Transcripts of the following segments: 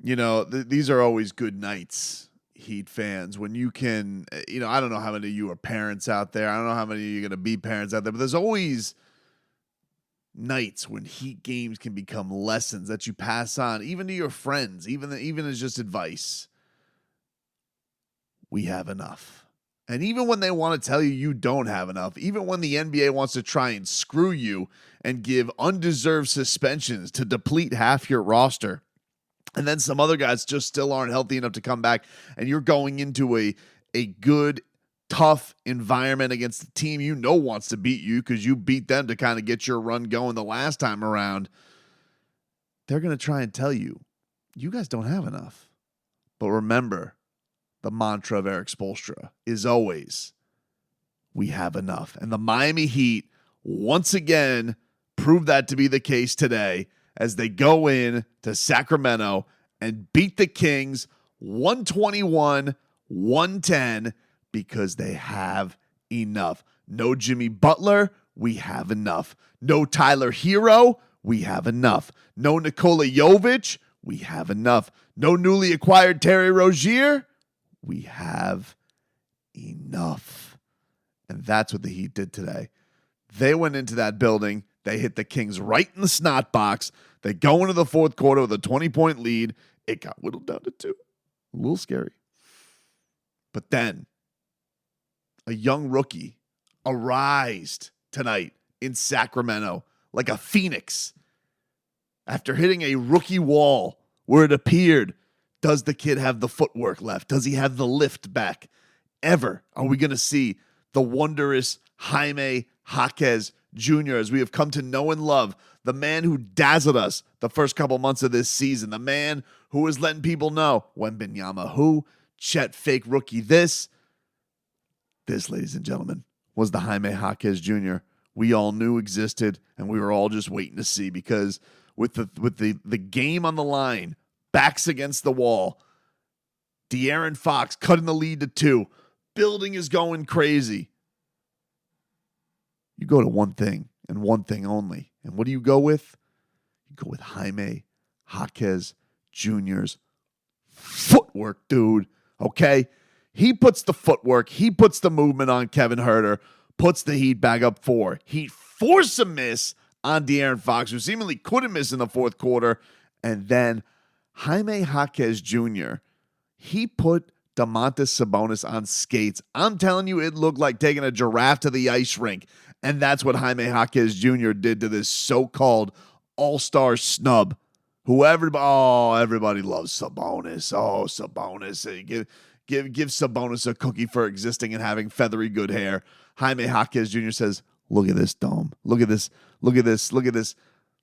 these are always good nights, Heat fans, when you can, I don't know how many of you are parents out there. I don't know how many of you are going to be parents out there, but there's always nights when Heat games can become lessons that you pass on, even to your friends, even as just advice. We have enough. And even when they want to tell you you don't have enough, even when the NBA wants to try and screw you and give undeserved suspensions to deplete half your roster, and then some other guys just still aren't healthy enough to come back, and you're going into a good, tough environment against the team wants to beat you because you beat them to kind of get your run going the last time around, they're going to try and tell you, you guys don't have enough. But remember, the mantra of Eric Spoelstra is always, we have enough. And the Miami Heat, once again, proved that to be the case today as they go in to Sacramento and beat the Kings 121-110 because they have enough. No Jimmy Butler, we have enough. No Tyler Hero, we have enough. No Nikola Jovic, we have enough. No newly acquired Terry Rozier, we have enough. And that's what the Heat did today. They went into that building. They hit the Kings right in the snot box. They go into the fourth quarter with a 20-point lead. It got whittled down to 2. A little scary. But then a young rookie arised tonight in Sacramento like a phoenix after hitting a rookie wall where it appeared, does the kid have the footwork left? Does he have the lift back? Ever are we going to see the wondrous Jaime Jaquez Jr. as we have come to know and love, the man who dazzled us the first couple months of this season, the man who was letting people know Wembanyama who, Chet fake rookie this, ladies and gentlemen, was the Jaime Jaquez Jr. we all knew existed and we were all just waiting to see, because with the game on the line, backs against the wall, De'Aaron Fox cutting the lead to 2, building is going crazy. You go to one thing and one thing only. And what do you go with? You go with Jaime Jaquez Jr.'s footwork, dude. Okay? He puts the footwork, he puts the movement on Kevin Huerter, puts the Heat back up 4. Heat force a miss on De'Aaron Fox, who seemingly couldn't miss in the fourth quarter. And then Jaime Jaquez Jr., he put Domantas Sabonis on skates. I'm telling you, it looked like taking a giraffe to the ice rink. And that's what Jaime Jaquez Jr. did to this so-called all-star snub. Everybody loves Sabonis. Oh, Sabonis. Give Sabonis a cookie for existing and having feathery good hair. Jaime Jaquez Jr. says, look at this dome. Look at this. Look at this. Look at this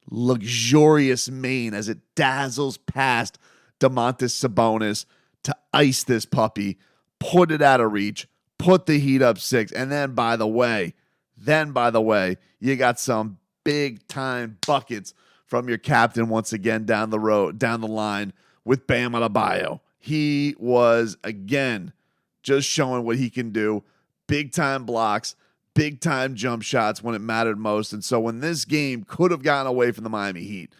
luxurious mane as it dazzles past Domantas Sabonis to ice this puppy, put it out of reach, put the Heat up 6. And then, by the way, you got some big-time buckets from your captain once again down the line with Bam Adebayo. He was, again, just showing what he can do. Big-time blocks, big-time jump shots when it mattered most. And so when this game could have gotten away from the Miami Heat,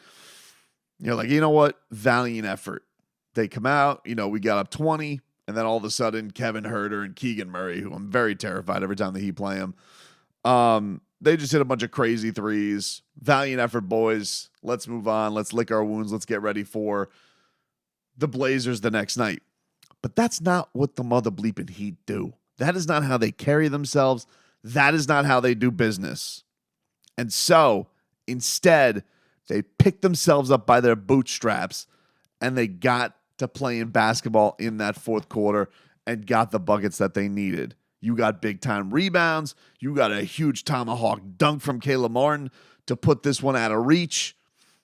you're like, you know what? Valiant effort. They come out, we got up 20, and then all of a sudden Kevin Huerter and Keegan Murray, who I'm very terrified every time the Heat play him, they just hit a bunch of crazy threes. Valiant effort, boys. Let's move on. Let's lick our wounds. Let's get ready for the Blazers the next night. But that's not what the mother bleeping Heat do. That is not how they carry themselves. That is not how they do business. And so, instead, they picked themselves up by their bootstraps and they got to playing basketball in that fourth quarter and got the buckets that they needed. You got big-time rebounds. You got a huge tomahawk dunk from Caleb Martin to put this one out of reach.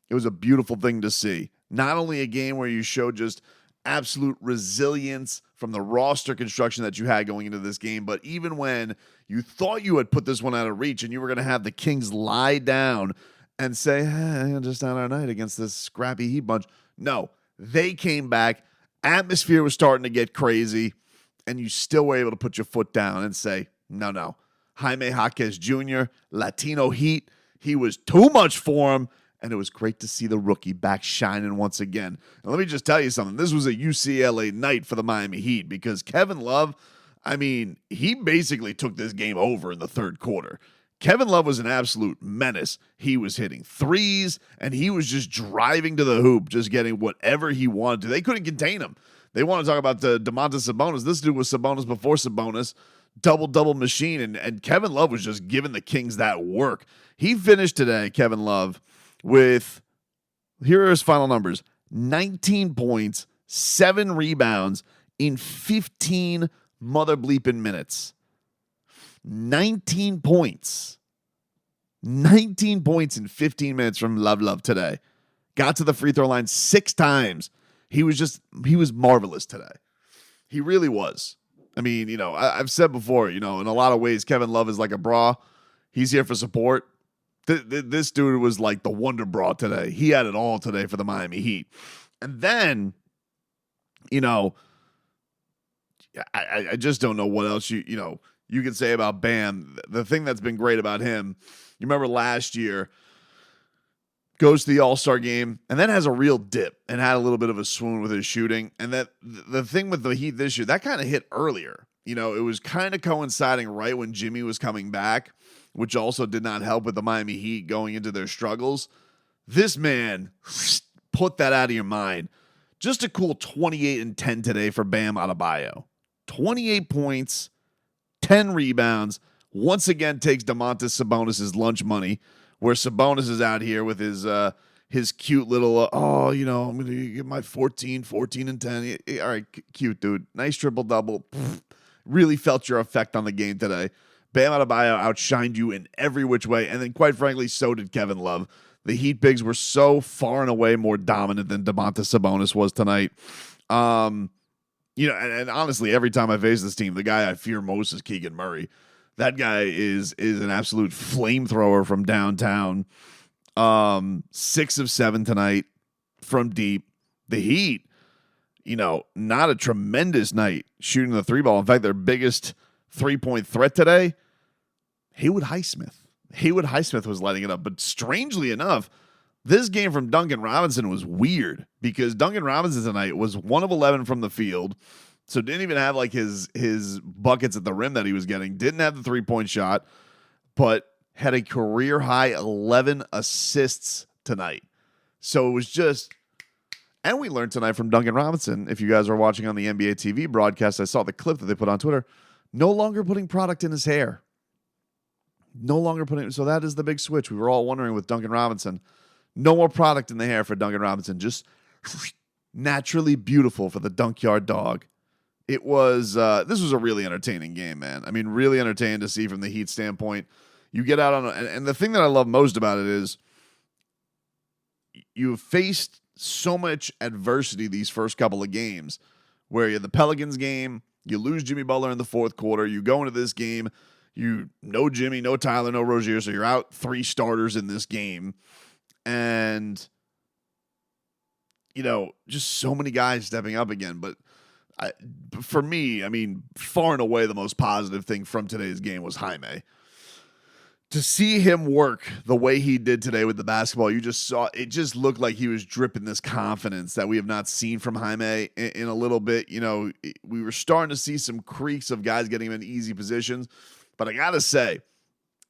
It was a beautiful thing to see. Not only a game where you showed just absolute resilience from the roster construction that you had going into this game, but even when you thought you had put this one out of reach and you were going to have the Kings lie down and say, just not our night against this scrappy Heat bunch. No, they came back. Atmosphere was starting to get crazy, and you still were able to put your foot down and say, no. Jaime Jaquez Jr., Latino Heat, he was too much for him, And it was great to see the rookie back shining once again. And let me just tell you something. This was a UCLA night for the Miami Heat because Kevin Love, I mean, he basically took this game over in the third quarter. Kevin Love was an absolute menace. He was hitting threes, and he was just driving to the hoop, just getting whatever he wanted to. They couldn't contain him. They want to talk about the Domantas Sabonis. This dude was Sabonis before Sabonis. Double machine, and Kevin Love was just giving the Kings that work. He finished today, Kevin Love, with, here are his final numbers, 19 points, 7 rebounds in 15 mother bleeping minutes. 19 points. 19 points in 15 minutes from Love today. Got to the free throw line 6 times. He was marvelous today. He really was. I mean, you know, I've said before, you know, in a lot of ways, Kevin Love is like a bra. He's here for support. This dude was like the wonder bra today. He had it all today for the Miami Heat. And then, you know, I just don't know what else you can say about Bam. The thing that's been great about him, you remember last year, goes to the All-Star game and then has a real dip and had a little bit of a swoon with his shooting. And that the thing with the Heat this year, that kind of hit earlier. You know, it was kind of coinciding right when Jimmy was coming back, which also did not help with the Miami Heat going into their struggles. This man, put that out of your mind. Just a cool 28-10 today for Bam Adebayo. 28 points, 10 rebounds. Once again takes Domantas Sabonis' lunch money, where Sabonis is out here with his cute little, I'm going to get my 14 and 10. All right, cute, dude. Nice triple-double. Really felt your effect on the game today. Bam Adebayo outshined you in every which way, and then, quite frankly, so did Kevin Love. The Heat bigs were so far and away more dominant than Domantas Sabonis was tonight. And honestly, every time I face this team, the guy I fear most is Keegan Murray. That guy is an absolute flamethrower from downtown. 6 of 7 tonight from deep. The Heat, not a tremendous night shooting the 3-ball. In fact, their biggest 3-point threat today, Haywood Highsmith. Haywood Highsmith was lighting it up. But strangely enough, this game from Duncan Robinson was weird because Duncan Robinson tonight was 1 of 11 from the field. So didn't even have like his buckets at the rim that he was getting. Didn't have the 3-point shot, but had a career high 11 assists tonight. So it was just, and we learned tonight from Duncan Robinson, if you guys are watching on the NBA TV broadcast, I saw the clip that they put on Twitter, no longer putting product in his hair. So that is the big switch. We were all wondering with Duncan Robinson. No more product in the hair for Duncan Robinson. Just naturally beautiful for the Dunkyard dog. It was, this was a really entertaining game, man. I mean, really entertaining to see from the Heat standpoint. You get out on, and the thing that I love most about it is you've faced so much adversity these first couple of games where you had the Pelicans game, you lose Jimmy Butler in the fourth quarter, you go into this game, no Jimmy, no Tyler, no Rozier, so you're out 3 starters in this game. And, just so many guys stepping up again. But for me, I mean, far and away the most positive thing from today's game was Jaime. To see him work the way he did today with the basketball, you just saw, it just looked like he was dripping this confidence that we have not seen from Jaime in a little bit. We were starting to see some creaks of guys getting him in easy positions. But I got to say,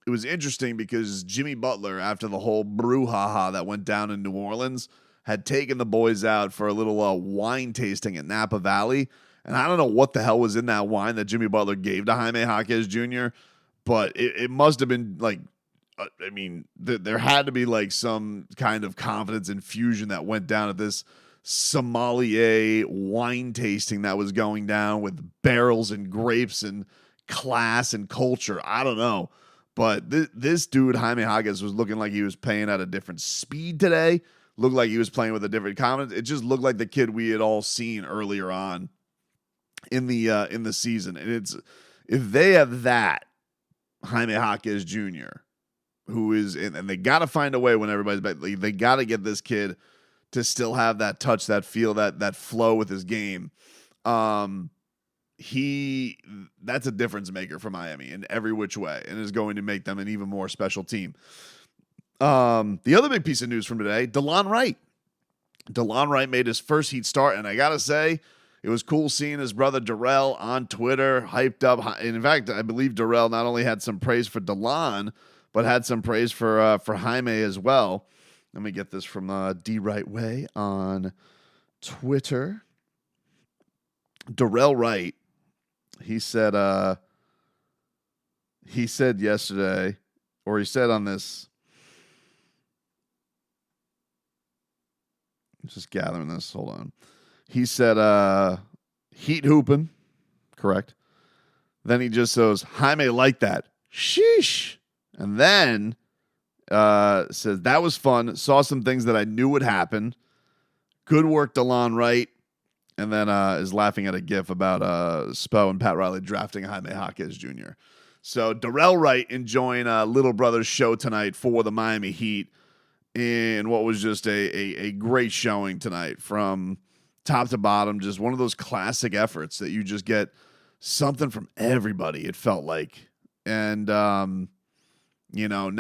it was interesting because Jimmy Butler, after the whole brouhaha that went down in New Orleans, had taken the boys out for a little wine tasting at Napa Valley. And I don't know what the hell was in that wine that Jimmy Butler gave to Jaime Jaquez Jr., but it must have been like, there had to be like some kind of confidence infusion that went down at this sommelier wine tasting that was going down with barrels and grapes and class and culture. I don't know. But this dude, Jaime Jaquez, was looking like he was playing at a different speed today. Looked like he was playing with a different confidence. It just looked like the kid we had all seen earlier on in the season. And it's, if they have that, Jaime Jaquez Jr., who is, and they got to find a way when everybody's back. They got to get this kid to still have that touch, that feel, that flow with his game. That's a difference maker for Miami in every which way, and is going to make them an even more special team. The other big piece of news from today, Delon Wright. Delon Wright made his first Heat start, and I got to say, it was cool seeing his brother Darrell on Twitter, hyped up. And in fact, I believe Darrell not only had some praise for Delon, but had some praise for Jaime as well. Let me get this from D Right Way on Twitter. Darrell Wright, he said yesterday, or he said on this, I'm just gathering this, hold on. He said Heat hooping, correct. Then he just goes, Jaime like that. Sheesh. And then says, that was fun. Saw some things that I knew would happen. Good work, Delon Wright. And then is laughing at a gif about Spo and Pat Riley drafting Jaime Jaquez Jr. So Darrell Wright enjoying little brother's show tonight for the Miami Heat in what was just a great showing tonight from top to bottom. Just one of those classic efforts that you just get something from everybody, it felt like. And, now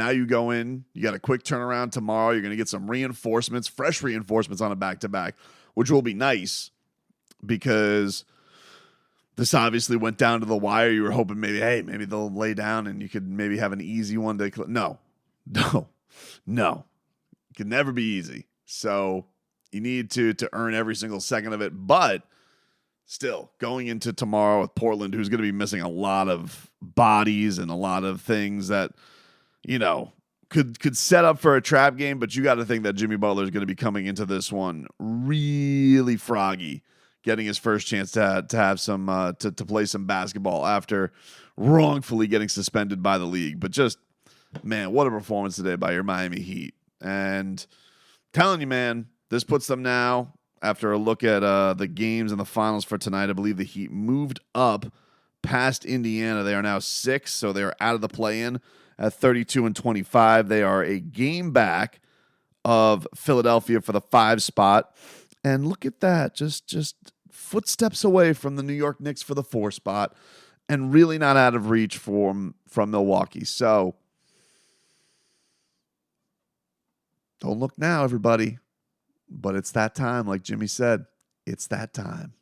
you go in, you got a quick turnaround tomorrow. You're going to get some reinforcements, fresh reinforcements on a back-to-back, which will be nice because this obviously went down to the wire. You were hoping maybe they'll lay down and you could maybe have an easy one day. No. It can never be easy. So you need to earn every single second of it. But still, going into tomorrow with Portland, who's going to be missing a lot of bodies and a lot of things that, could set up for a trap game, but you got to think that Jimmy Butler is going to be coming into this one really froggy, getting his first chance to have some to play some basketball after wrongfully getting suspended by the league. But just, man, what a performance today by your Miami Heat. And telling you, man, this puts them now, after a look at the games and the finals for tonight, I believe the Heat moved up past Indiana. They are now 6, so they're out of the play-in at 32-25. They are a game back of Philadelphia for the 5 spot. And look at that, just footsteps away from the New York Knicks for the 4 spot, and really not out of reach from Milwaukee. So don't look now, everybody. But it's that time, like Jimmy said. It's that time.